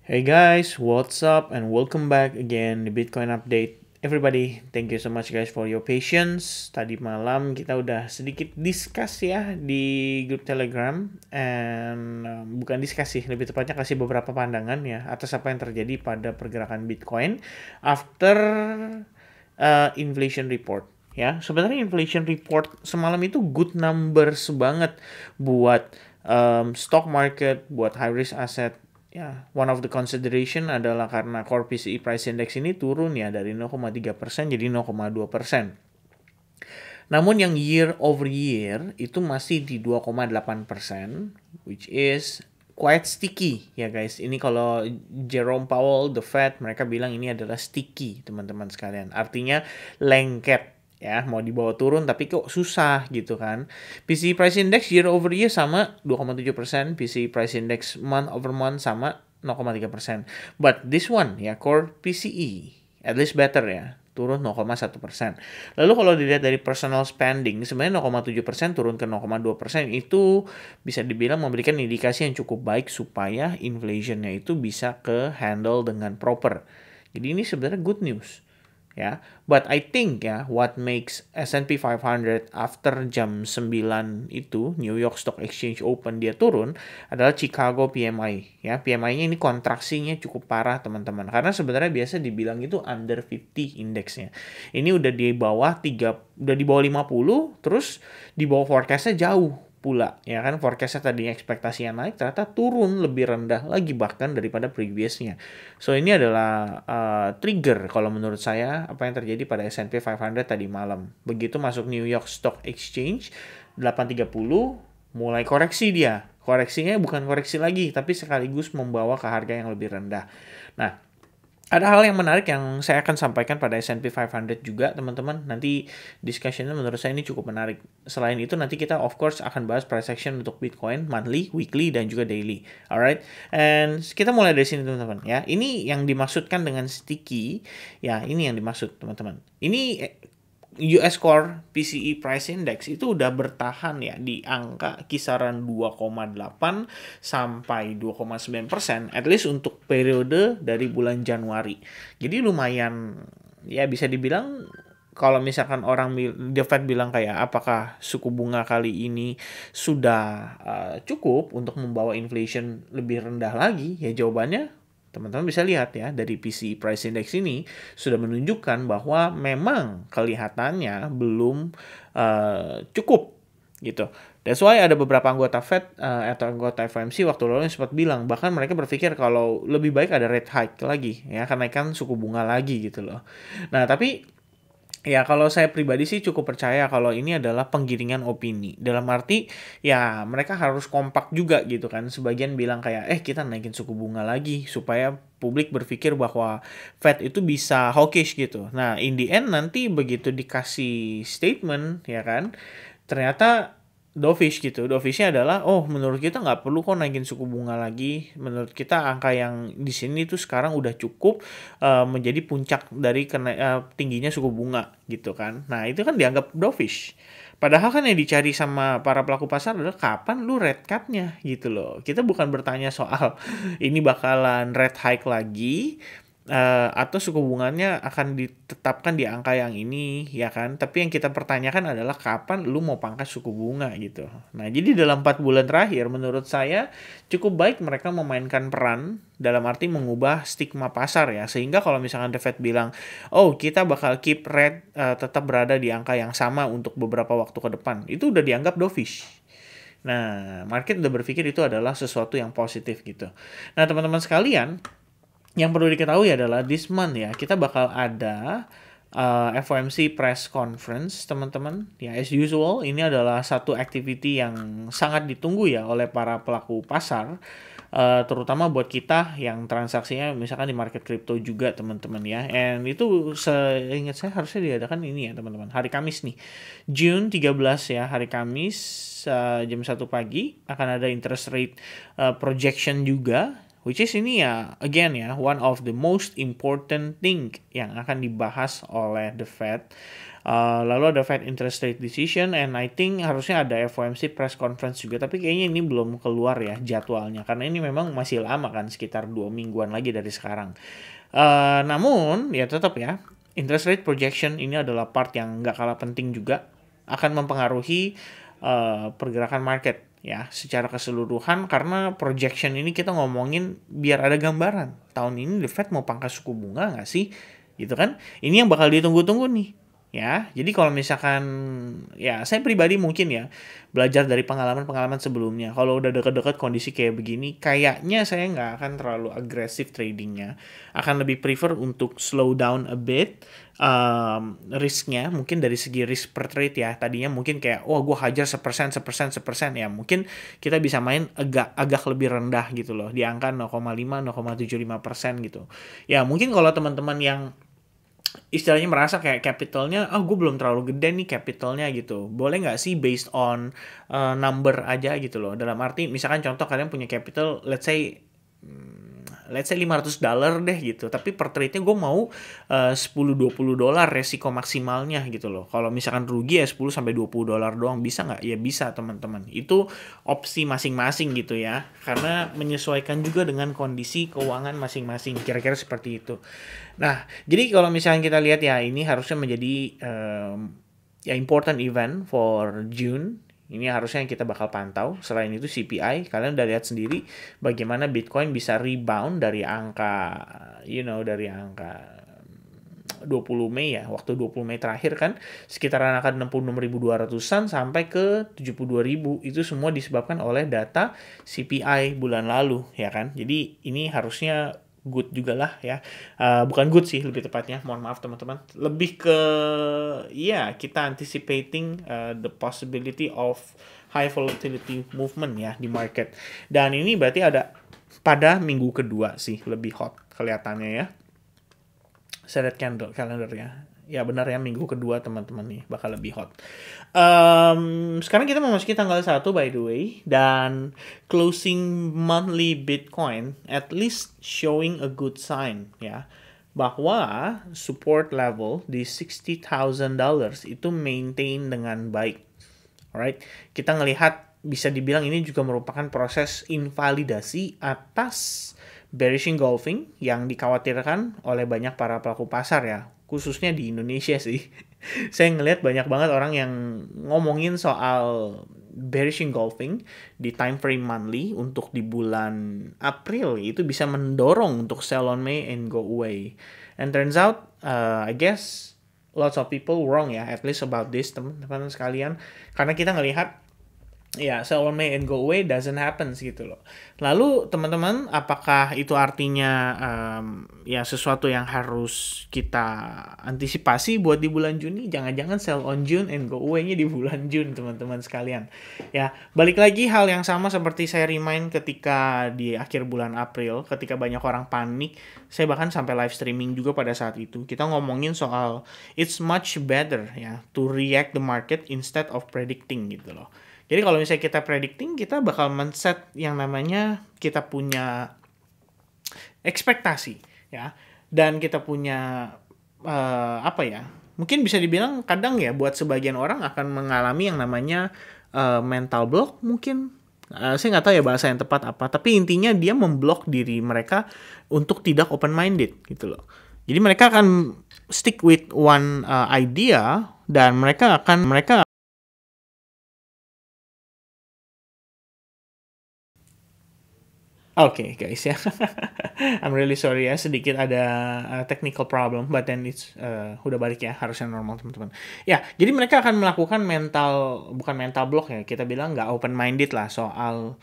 Hey guys, what's up and welcome back again di Bitcoin Update. Everybody, thank you so much guys for your patience. Tadi malam kita udah sedikit discuss ya di grup Telegram and bukan diskusi, lebih tepatnya kasih beberapa pandangan ya atas apa yang terjadi pada pergerakan Bitcoin after inflation report. Ya, sebenarnya inflation report semalam itu good numbers banget buat stock market, buat high risk asset. Ya, one of the consideration adalah karena core PCE price index ini turun ya dari 0,3% jadi 0,2%. Namun yang year over year itu masih di 2,8%, which is quite sticky ya guys. Ini kalau Jerome Powell, the Fed, mereka bilang ini adalah sticky teman-teman sekalian. Artinya lengket ya, mau dibawa turun tapi kok susah gitu kan. PCE price index year over year sama 2,7%, PCE price index month over month sama 0,3%. But this one ya, core PCE at least better ya, turun 0,1%. Lalu kalau dilihat dari personal spending, sebenarnya 0,7% turun ke 0,2% itu bisa dibilang memberikan indikasi yang cukup baik supaya inflationnya itu bisa ke handle dengan proper. Jadi ini sebenarnya good news. Ya, but I think ya what makes S&P 500 after jam 9 itu New York Stock Exchange Open dia turun adalah Chicago PMI ya. PMI-nya ini kontraksinya cukup parah teman-teman, karena sebenarnya biasa dibilang itu under 50 indeksnya. Ini udah di bawah 3, udah di bawah 50, terus di bawah forecast-nya jauh pula ya kan. Forecastnya tadinya ekspektasi yang naik ternyata turun lebih rendah lagi bahkan daripada previousnya. So ini adalah trigger kalau menurut saya apa yang terjadi pada S&P 500 tadi malam. Begitu masuk New York Stock Exchange 8.30 mulai koreksi dia. Koreksinya bukan koreksi lagi tapi sekaligus membawa ke harga yang lebih rendah. Nah, ada hal yang menarik yang saya akan sampaikan pada S&P 500 juga teman-teman. Nanti discussionnya menurut saya ini cukup menarik. Selain itu nanti kita of course akan bahas price action untuk Bitcoin monthly, weekly, dan juga daily. Alright, and kita mulai dari sini teman-teman ya. Ini yang dimaksudkan dengan sticky ya, ini yang dimaksud teman-teman. Ini US Core PCE Price Index itu udah bertahan ya di angka kisaran 2,8 sampai 2,9%, at least untuk periode dari bulan Januari. Jadi lumayan ya, bisa dibilang kalau misalkan orang The Fed bilang kayak apakah suku bunga kali ini sudah cukup untuk membawa inflation lebih rendah lagi, ya jawabannya teman-teman bisa lihat ya, dari PCE Price Index ini sudah menunjukkan bahwa memang kelihatannya belum cukup gitu. That's why ada beberapa anggota Fed atau anggota FOMC waktu lalu yang sempat bilang, bahkan mereka berpikir kalau lebih baik ada rate hike lagi ya, kenaikan suku bunga lagi gitu loh. Nah, tapi ya kalau saya pribadi sih cukup percaya kalau ini adalah penggiringan opini. Dalam arti ya mereka harus kompak juga gitu kan. Sebagian bilang kayak kita naikin suku bunga lagi supaya publik berpikir bahwa Fed itu bisa hawkish gitu. Nah, in the end nanti begitu dikasih statement ya kan, ternyata dovish gitu. Dovishnya adalah, oh menurut kita nggak perlu kok naikin suku bunga lagi. Menurut kita angka yang di sini tuh sekarang udah cukup menjadi puncak dari tingginya suku bunga gitu kan. Nah itu kan dianggap dovish. Padahal kan yang dicari sama para pelaku pasar adalah kapan lu rate cut-nya gitu loh. Kita bukan bertanya soal ini bakalan rate hike lagi atau suku bunganya akan ditetapkan di angka yang ini ya kan. Tapi yang kita pertanyakan adalah kapan lu mau pangkas suku bunga gitu. Nah, jadi dalam 4 bulan terakhir menurut saya cukup baik mereka memainkan peran dalam arti mengubah stigma pasar ya. Sehingga kalau misalkan The Fed bilang, "Oh, kita bakal keep rate tetap berada di angka yang sama untuk beberapa waktu ke depan." Itu udah dianggap dovish. Nah, market udah berpikir itu adalah sesuatu yang positif gitu. Nah, teman-teman sekalian, yang perlu diketahui adalah this month ya, kita bakal ada FOMC press conference teman-teman. Ya, as usual ini adalah satu activity yang sangat ditunggu ya oleh para pelaku pasar. Terutama buat kita yang transaksinya misalkan di market crypto juga teman-teman ya. And itu seingat saya harusnya diadakan ini ya teman-teman, hari Kamis nih, June 13 ya, hari Kamis jam 1 pagi akan ada interest rate projection juga. Which is ini ya, again ya, one of the most important thing yang akan dibahas oleh The Fed Lalu ada Fed interest rate decision, and I think harusnya ada FOMC press conference juga, tapi kayaknya ini belum keluar ya jadwalnya, karena ini memang masih lama kan, sekitar 2 mingguan lagi dari sekarang. Namun ya tetap ya, interest rate projection ini adalah part yang nggak kalah penting juga, akan mempengaruhi pergerakan market ya secara keseluruhan, karena projection ini kita ngomongin biar ada gambaran tahun ini The Fed mau pangkas suku bunga nggak sih, gitu kan. Ini yang bakal ditunggu-tunggu nih ya. Jadi kalau misalkan ya saya pribadi mungkin ya belajar dari pengalaman-pengalaman sebelumnya, kalau udah deket-deket kondisi kayak begini, kayaknya saya nggak akan terlalu agresif tradingnya, akan lebih prefer untuk slow down a bit risknya, mungkin dari segi risk per trade ya. Tadinya mungkin kayak wah gue hajar 1%, ya mungkin kita bisa main agak lebih rendah gitu loh, di angka 0,5-0,75% gitu ya. Mungkin kalau teman-teman yang istilahnya merasa kayak capitalnya, gue belum terlalu gede nih capitalnya gitu, boleh nggak sih based on number aja gitu loh. Dalam arti misalkan contoh kalian punya capital let's say $500 deh gitu, tapi per trade-nya gue mau $10-20 resiko maksimalnya gitu loh. Kalau misalkan rugi ya $10-20 doang, bisa nggak? Ya bisa teman-teman, itu opsi masing-masing gitu ya, karena menyesuaikan juga dengan kondisi keuangan masing-masing, kira-kira seperti itu. Nah, jadi kalau misalnya kita lihat ya, ini harusnya menjadi ya important event for June. Ini harusnya yang kita bakal pantau. Selain itu CPI, kalian udah lihat sendiri bagaimana Bitcoin bisa rebound dari angka, dari angka 20 Mei ya, waktu 20 Mei terakhir kan, sekitaran angka 66.200-an sampai ke 72.000. Itu semua disebabkan oleh data CPI bulan lalu, ya kan. Jadi ini harusnya good juga lah ya. Bukan good sih lebih tepatnya, mohon maaf teman-teman. Lebih ke ya kita anticipating the possibility of high volatility movement ya di market. Dan ini berarti ada pada minggu kedua sih lebih hot kelihatannya ya. Saya lihat calendar ya. Ya benar ya, minggu kedua teman-teman nih bakal lebih hot. Sekarang kita memasuki tanggal 1 by the way, dan closing monthly Bitcoin at least showing a good sign ya, bahwa support level di $60,000 itu maintain dengan baik. Alright, kita ngelihat bisa dibilang ini juga merupakan proses invalidasi atas bearish engulfing yang dikhawatirkan oleh banyak para pelaku pasar ya, khususnya di Indonesia sih. Saya ngelihat banyak banget orang yang ngomongin soal bearish engulfing di time frame monthly untuk di bulan April, itu bisa mendorong untuk sell on May and go away. And turns out, I guess lots of people wrong ya, at least about this teman-teman sekalian, karena kita ngelihat ya sell on May and go away doesn't happen gitu loh. Lalu teman-teman, apakah itu artinya ya sesuatu yang harus kita antisipasi buat di bulan Juni? Jangan-jangan sell on June and go away-nya di bulan June teman-teman sekalian. Ya, balik lagi hal yang sama seperti saya remind ketika di akhir bulan April, ketika banyak orang panik. Saya bahkan sampai live streaming juga pada saat itu. Kita ngomongin soal it's much better ya to react the market instead of predicting gitu loh. Jadi kalau misalnya kita predicting, kita bakal men-set yang namanya kita punya ekspektasi ya, dan kita punya mungkin bisa dibilang kadang ya buat sebagian orang akan mengalami yang namanya mental block mungkin. Saya nggak tahu ya bahasa yang tepat apa, tapi intinya dia memblok diri mereka untuk tidak open minded gitu loh. Jadi mereka akan stick with one idea, dan mereka Oke, guys ya. I'm really sorry ya, sedikit ada technical problem, but then it's udah balik ya, harusnya normal teman-teman. Ya, jadi mereka akan melakukan bukan mental block ya, kita bilang nggak open minded lah soal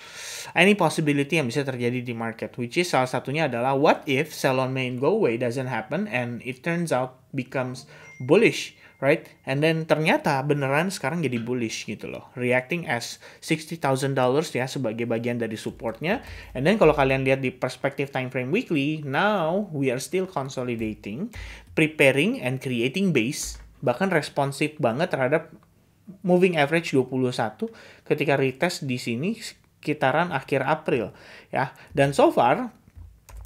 any possibility yang bisa terjadi di market, which is salah satunya adalah what if sell on May and go away doesn't happen and it turns out becomes bullish, right? And then ternyata beneran sekarang jadi bullish gitu loh, reacting as $60,000 ya sebagai bagian dari supportnya. And then kalau kalian lihat di perspektif time frame weekly, now we are still consolidating, preparing and creating base, bahkan responsif banget terhadap moving average 21 ketika retest di sini sekitaran akhir April ya. Dan so far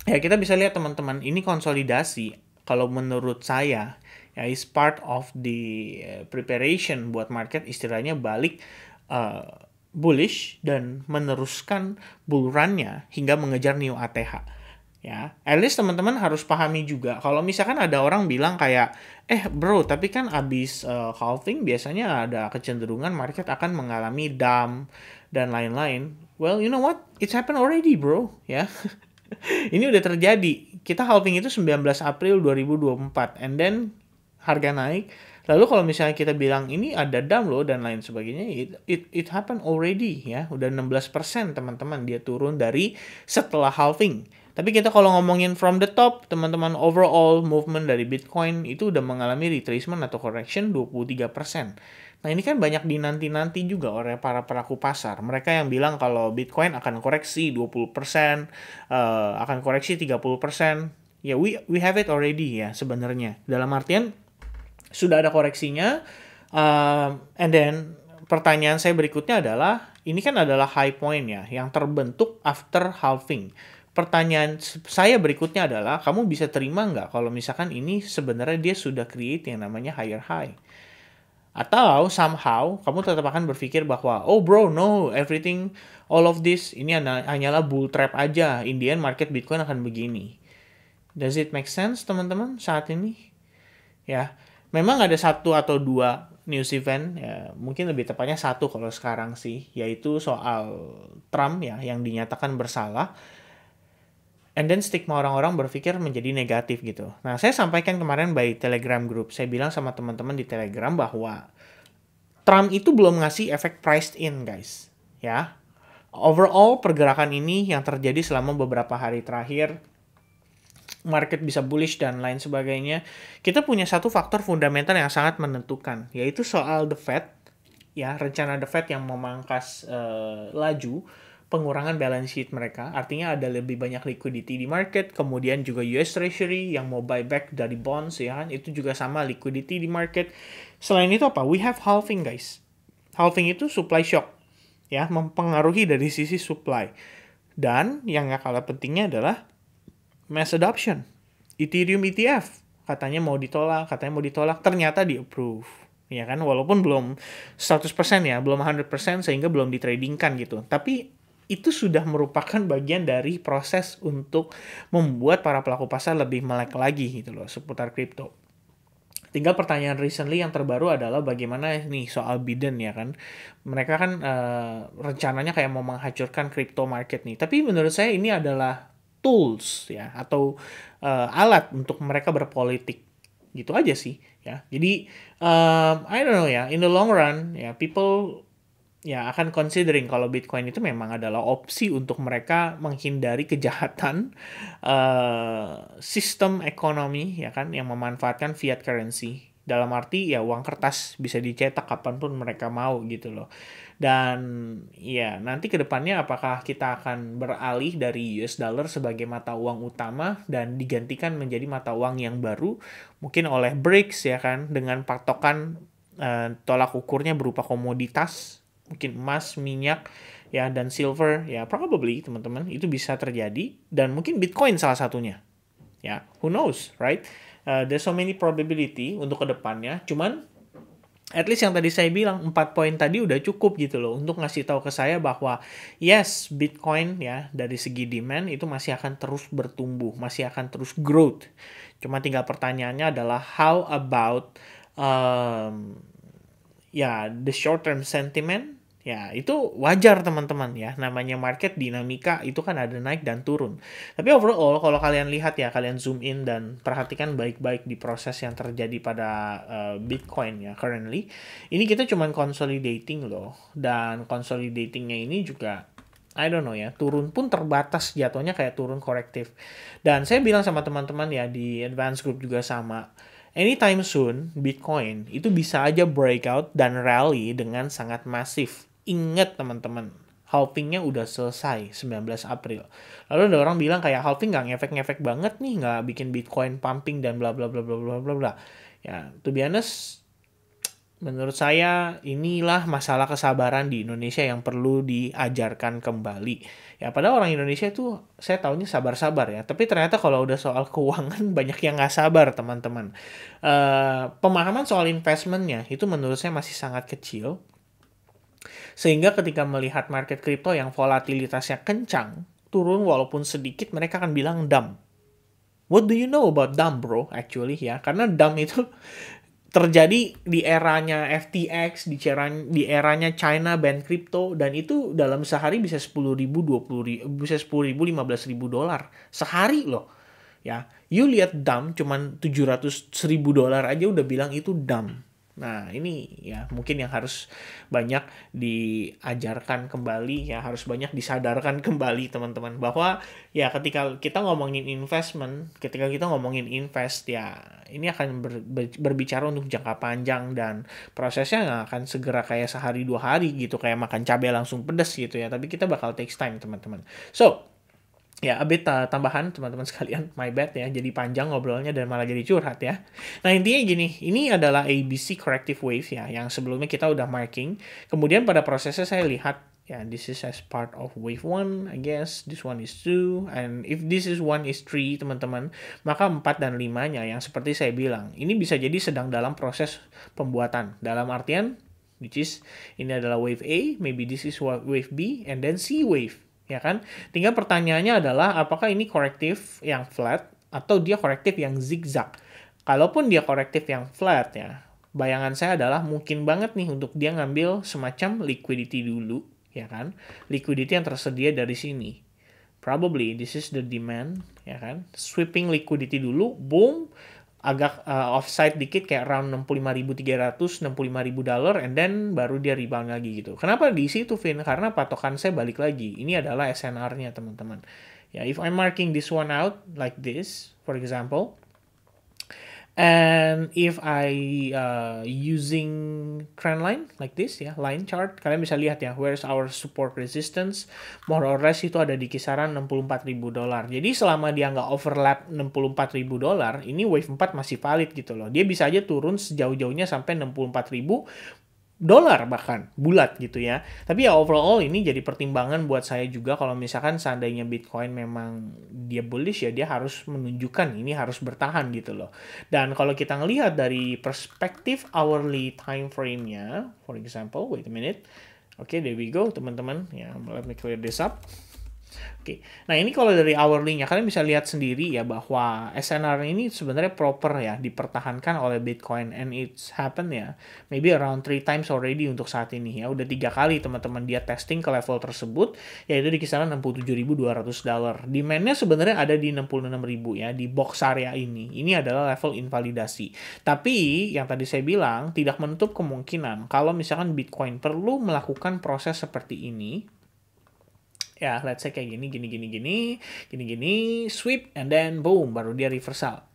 ya kita bisa lihat teman-teman, ini konsolidasi kalau menurut saya ya is part of the preparation buat market istilahnya balik bullish dan meneruskan bull run-nya hingga mengejar new ATH. Ya, at least teman-teman harus pahami juga kalau misalkan ada orang bilang kayak bro, tapi kan abis halving biasanya ada kecenderungan market akan mengalami dump dan lain-lain. Well, you know what? It's happened already, bro, ya. Ini udah terjadi. Kita halving itu 19 April 2024 and then harga naik. Lalu kalau misalnya kita bilang ini ada dump loh dan lain sebagainya, it happened already ya. Udah 16% teman-teman dia turun dari setelah halving. Tapi kita kalau ngomongin from the top, teman-teman, overall movement dari Bitcoin itu udah mengalami retracement atau correction 23%. Nah, ini kan banyak dinanti-nanti juga oleh para pelaku pasar. Mereka yang bilang kalau Bitcoin akan koreksi 20%, akan koreksi 30%. Ya, we have it already ya sebenarnya. Dalam artian sudah ada koreksinya, and then pertanyaan saya berikutnya adalah, ini kan adalah high point ya, yang terbentuk after halving. Pertanyaan saya berikutnya adalah, kamu bisa terima nggak kalau misalkan ini sebenarnya dia sudah create yang namanya higher high? Atau somehow kamu tetap akan berpikir bahwa, oh bro, no, everything, all of this, ini hanyalah bull trap aja, in the end market Bitcoin akan begini. Does it make sense teman-teman saat ini? Ya, memang ada satu atau dua news event, ya mungkin lebih tepatnya satu kalau sekarang sih, yaitu soal Trump ya yang dinyatakan bersalah. And then stigma orang-orang berpikir menjadi negatif gitu. Nah, saya sampaikan kemarin by Telegram group. Saya bilang sama teman-teman di Telegram bahwa Trump itu belum ngasih efek priced in, guys. Ya. Overall, pergerakan ini yang terjadi selama beberapa hari terakhir, market bisa bullish dan lain sebagainya. Kita punya satu faktor fundamental yang sangat menentukan, yaitu soal the Fed. Ya, rencana the Fed yang memangkas laju pengurangan balance sheet mereka, artinya ada lebih banyak liquidity di market, kemudian juga US Treasury yang mau buyback dari bonds ya kan, itu juga sama liquidity di market. Selain itu apa? We have halving, guys. Halving itu supply shock ya, mempengaruhi dari sisi supply. Dan yang gak kalah pentingnya adalah mass adoption. Ethereum ETF katanya mau ditolak, ternyata di approve. Ya kan, walaupun belum 100% ya, belum 100% sehingga belum ditradingkan gitu. Tapi itu sudah merupakan bagian dari proses untuk membuat para pelaku pasar lebih melek lagi gitu loh seputar kripto. Tinggal pertanyaan recently yang terbaru adalah bagaimana nih soal Biden ya kan. Mereka kan rencananya kayak mau menghancurkan crypto market nih. Tapi menurut saya ini adalah tools ya atau alat untuk mereka berpolitik. Gitu aja sih ya. Jadi I don't know ya, in the long run ya people ya akan considering kalau Bitcoin itu memang adalah opsi untuk mereka menghindari kejahatan sistem ekonomi ya kan yang memanfaatkan fiat currency. Dalam arti ya uang kertas bisa dicetak kapanpun mereka mau gitu loh. Dan ya nanti ke depannya apakah kita akan beralih dari US dollar sebagai mata uang utama dan digantikan menjadi mata uang yang baru mungkin oleh BRICS ya kan dengan patokan tolak ukurnya berupa komoditas, mungkin emas, minyak, ya dan silver, ya probably teman-teman itu bisa terjadi dan mungkin Bitcoin salah satunya. Ya, who knows, right? There's so many probability untuk kedepannya. Cuman at least yang tadi saya bilang 4 poin tadi udah cukup gitu loh untuk ngasih tahu ke saya bahwa yes, Bitcoin ya dari segi demand itu masih akan terus bertumbuh, masih akan terus growth. Cuma tinggal pertanyaannya adalah how about ya the short term sentiment. Ya, itu wajar teman-teman ya. Namanya market dinamika itu kan ada naik dan turun. Tapi overall kalau kalian lihat ya, kalian zoom in dan perhatikan baik-baik di proses yang terjadi pada Bitcoin ya currently. Ini kita cuman consolidating loh. Dan consolidatingnya ini juga I don't know ya, turun pun terbatas jatuhnya kayak turun korektif. Dan saya bilang sama teman-teman ya di advance group juga sama. Anytime soon, Bitcoin itu bisa aja breakout dan rally dengan sangat masif. Ingat teman-teman, halvingnya udah selesai 19 April. Lalu ada orang bilang kayak halving nggak ngefek-ngefek banget nih, nggak bikin Bitcoin pumping dan bla bla bla bla bla bla bla. Ya, to be honest, menurut saya inilah masalah kesabaran di Indonesia yang perlu diajarkan kembali. Ya padahal orang Indonesia itu saya taunya sabar-sabar ya. Tapi ternyata kalau udah soal keuangan banyak yang nggak sabar teman-teman. Pemahaman soal investmentnya itu menurut saya masih sangat kecil. Sehingga ketika melihat market crypto yang volatilitasnya kencang, turun walaupun sedikit mereka akan bilang dumb. What do you know about dumb bro actually ya? Karena dumb itu terjadi di eranya FTX, di eranya China ban crypto, dan itu dalam sehari bisa 10.000, 20.000, bisa 10.000, 15.000 dolar sehari loh. Ya, you lihat dump cuman 700.000 dolar aja udah bilang itu dump. Nah, ini ya mungkin yang harus banyak diajarkan kembali, ya harus banyak disadarkan kembali teman-teman bahwa ya ketika kita ngomongin investment, ketika kita ngomongin invest ya ini akan berbicara untuk jangka panjang dan prosesnya nggak akan segera kayak sehari 2 hari gitu kayak makan cabai langsung pedas gitu ya, tapi kita bakal takes time teman-teman. So ya, a bit tambahan teman-teman sekalian, my bad ya, jadi panjang ngobrolnya dan malah jadi curhat ya. Nah intinya gini, ini adalah ABC corrective wave ya, yang sebelumnya kita udah marking. Kemudian pada prosesnya saya lihat, ya this is as part of wave 1, I guess, this one is 2, and if this is 1 is 3 teman-teman, maka 4 dan 5-nya yang seperti saya bilang, ini bisa jadi sedang dalam proses pembuatan. Dalam artian, which is, ini adalah wave A, maybe this is wave B, and then C wave. Ya kan? Tinggal pertanyaannya adalah apakah ini korektif yang flat atau dia korektif yang zigzag. Kalaupun dia korektif yang flat ya, bayangan saya adalah mungkin banget nih untuk dia ngambil semacam liquidity dulu, ya kan? Liquidity yang tersedia dari sini. Probably this is the demand, ya kan? Sweeping liquidity dulu, boom, agak offside dikit kayak around 65.300, 65.000 dolar, and then baru dia rebound lagi gitu. Kenapa di situ, Vin? Karena patokan saya balik lagi. Ini adalah SNR-nya, teman-teman. Ya, if I'm marking this one out like this, for example, and if I using trend line like this ya, line chart, kalian bisa lihat ya, where's our support resistance, more or less itu ada di kisaran 64.000 dolar. Jadi selama dia nggak overlap 64.000 dolar, ini wave 4 masih valid gitu loh. Dia bisa aja turun sejauh-jauhnya sampai 64.000 dolar bahkan bulat gitu ya. Tapi ya overall ini jadi pertimbangan buat saya juga kalau misalkan seandainya Bitcoin memang dia bullish ya dia harus menunjukkan ini harus bertahan gitu loh. Dan kalau kita ngelihat dari perspektif hourly time frame-nya, for example, wait a minute. Oke, there we go teman-teman. Ya, let me clear this up. Oke, nah ini kalau dari hourly-nya kalian bisa lihat sendiri ya bahwa SNR ini sebenarnya proper ya dipertahankan oleh Bitcoin, and it's happen ya maybe around 3 times already untuk saat ini ya, udah 3 kali teman-teman dia testing ke level tersebut yaitu di kisaran 67.200 dolar. Demand-nya sebenarnya ada di 66.000 ya, di box area ini adalah level invalidasi. Tapi yang tadi saya bilang tidak menutup kemungkinan kalau misalkan Bitcoin perlu melakukan proses seperti ini. Ya, let's say kayak gini, sweep, and then boom, baru dia reversal.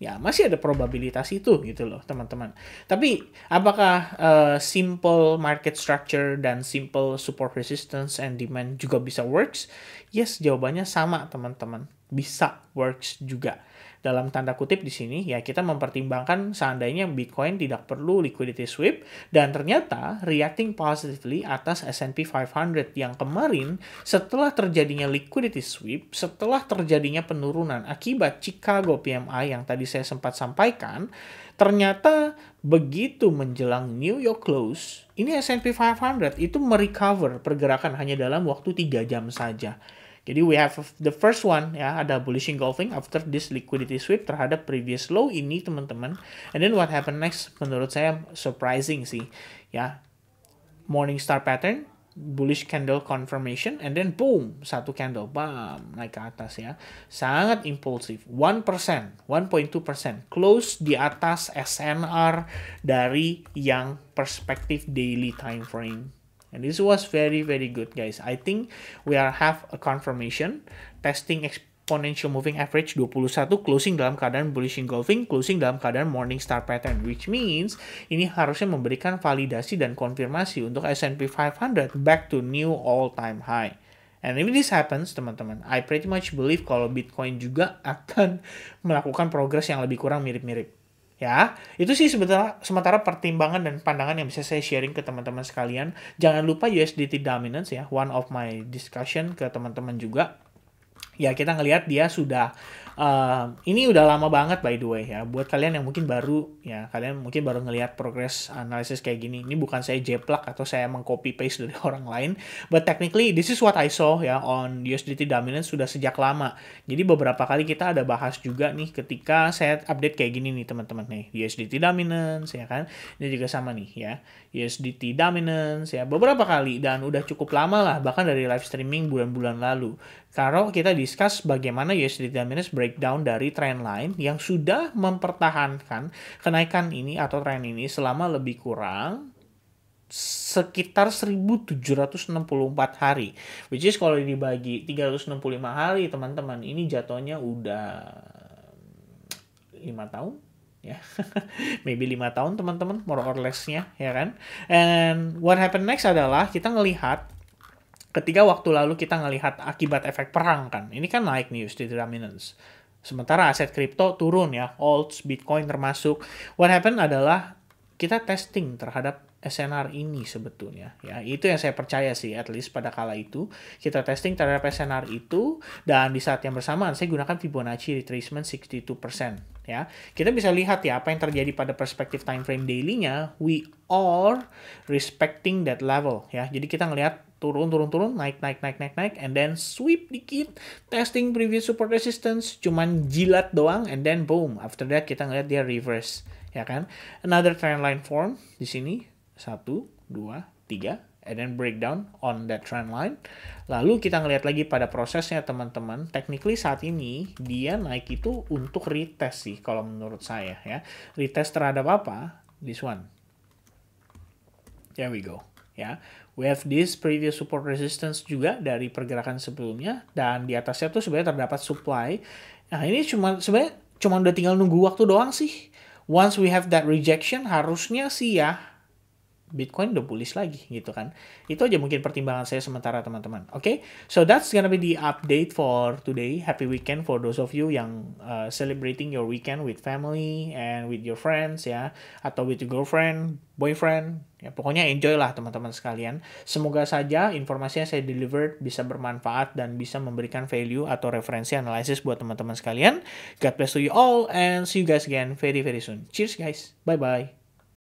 Ya, masih ada probabilitas itu gitu loh, teman-teman. Tapi, apakah simple market structure dan simple support resistance and demand juga bisa works? Yes, jawabannya sama, teman-teman. Bisa works juga. Dalam tanda kutip di sini, ya kita mempertimbangkan seandainya Bitcoin tidak perlu liquidity sweep, dan ternyata reacting positively atas S&P 500 yang kemarin setelah terjadinya liquidity sweep, setelah terjadinya penurunan akibat Chicago PMI yang tadi saya sempat sampaikan, ternyata begitu menjelang New York close, ini S&P 500 itu merecover pergerakan hanya dalam waktu 3 jam saja. Jadi we have the first one ya, ada bullish engulfing after this liquidity sweep terhadap previous low ini teman-teman. And then what happened next menurut saya surprising sih ya. Morningstar pattern, bullish candle confirmation, and then boom, satu candle bam naik ke atas ya. Sangat impulsif. 1%, 1.2% close di atas SNR dari yang perspektif daily time frame. And this was very, very good, guys. I think we have a confirmation. Testing exponential moving average 21, closing dalam keadaan bullish engulfing, closing dalam keadaan Morningstar pattern. Which means, ini harusnya memberikan validasi dan konfirmasi untuk S&P 500 back to new all-time high. And if this happens, teman-teman, I pretty much believe kalau Bitcoin juga akan melakukan progress yang lebih kurang mirip-mirip. ya. Itu sih sementara pertimbangan dan pandangan yang bisa saya sharing ke teman-teman sekalian. Jangan lupa USDT dominance ya, one of my discussion ke teman-teman juga. Ya kita ngelihat dia sudah ini udah lama banget by the way ya. Buat kalian yang mungkin baru ya, kalian mungkin baru ngelihat progress analisis kayak gini. Ini bukan saya jeplak atau saya mengcopy paste dari orang lain, but technically this is what I saw ya on USDT dominance sudah sejak lama. Jadi beberapa kali kita ada bahas juga nih ketika saya update kayak gini nih teman-teman nih, USDT dominance ya kan. Ini juga sama nih ya. USDT dominance ya beberapa kali dan udah cukup lama lah, bahkan dari live streaming bulan-bulan lalu. Kalau kita discuss bagaimana USDT dominance breakdown dari trend line yang sudah mempertahankan kenaikan ini atau tren ini selama lebih kurang sekitar 1764 hari. Which is kalau dibagi 365 hari teman-teman, ini jatuhnya udah 5 tahun ya. Maybe 5 tahun teman-teman, more or less-nya ya kan. And what happened next adalah kita ngelihat ketika waktu lalu kita ngelihat akibat efek perang kan. Ini kan naik nih USDT dominance. Sementara aset kripto turun ya, alts, Bitcoin termasuk. What happened adalah kita testing terhadap SNR ini sebetulnya ya. Itu yang saya percaya sih, at least pada kala itu kita testing terhadap SNR itu, dan di saat yang bersamaan saya gunakan Fibonacci retracement 62% ya. Kita bisa lihat ya apa yang terjadi pada perspektif time frame daily-nya, we are respecting that level ya. Jadi kita ngelihat turun, naik, and then sweep dikit, testing previous support resistance, cuman jilat doang, and then boom, after that kita ngeliat dia reverse, ya kan? Another trend line form di sini, 1, 2, 3, and then breakdown on that trend line. Lalu kita ngeliat lagi pada prosesnya teman-teman, technically saat ini dia naik itu untuk retest sih, kalau menurut saya ya. Retest terhadap apa? This one. There we go. Ya, we have this previous support resistance juga dari pergerakan sebelumnya, dan di atasnya tuh sebenarnya terdapat supply. Nah ini sebenarnya cuma udah tinggal nunggu waktu doang sih. Once we have that rejection, harusnya sih ya Bitcoin udah bullish lagi gitu kan. Itu aja mungkin pertimbangan saya sementara teman-teman. Oke, so that's gonna be the update for today. Happy weekend for those of you yang celebrating your weekend with family and with your friends ya, atau with your girlfriend, boyfriend. Ya pokoknya enjoy lah teman-teman sekalian. Semoga saja informasi yang saya deliver bisa bermanfaat dan bisa memberikan value atau referensi analisis buat teman-teman sekalian. God bless to you all and see you guys again very very soon. Cheers guys. Bye bye.